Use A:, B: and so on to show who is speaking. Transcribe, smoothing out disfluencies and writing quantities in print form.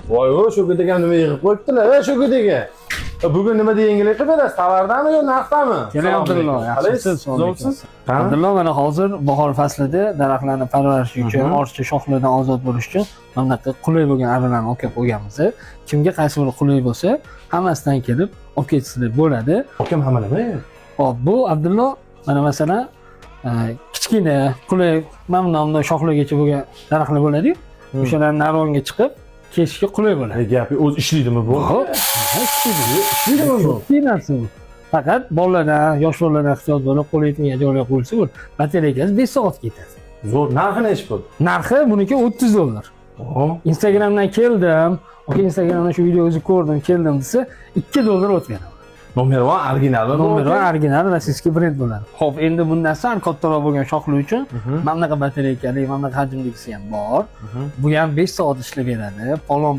A: Voy, shu kutiga nima yig'ib qo'yibdilar, shu kutiga. Bugun nima yengillik qilib berasiz? Tovardanmi yo narxdami?
B: Keling Abdullo, yaxshisiz,
A: Zo'rsiz?
B: Abdullo mana hozir bahor faslida daraxtlarni parvarishi uchun, ortiqcha shoxlardan ozod bo'lish uchun mana bunaqa qulay bo'lgan arralarni olib kelib qo'yganmiz. Kimga qaysi biri qulay bo'lsa, hammasidan kelib olib ketishsa bo'ladi.
A: Akam hammalama.
B: Hop, bu Abdullo mana masalan kichkina qulay mamnunda shoxlargacha bo'lgan daraxtlar bo'ladi-yu. O'shalarni naronga chiqib kesishga qulay bo'ladi.
A: Gapi o'z ishlaydimi bu?
B: Hop, ishlaydimi bu? Narsa bu. Faqat bolalardan, yosh bolalardan ehtiyot bo'lib qo'l yetmagan joylarga qo'yilsa bo'ladi. Batareykasi 5 soat ketadi.
A: Zo'r. Narxi nechi pul?
B: Narxi buniki $30. Instagramdan keldim. Instagramdan shu videoni ko'rdim, keldim desa $2 o'tib beradi.
A: Nomer va original.
B: Nomer va original rossiyskiy brend bo'ladi. Xo'p, endi bundan sal kattaroq bo'lgan shoxlar uchun mana bunaqa batareykali, mana bunaqa hajmlisi ham bor. Bu ham 5 soat ishlab beradi. Polon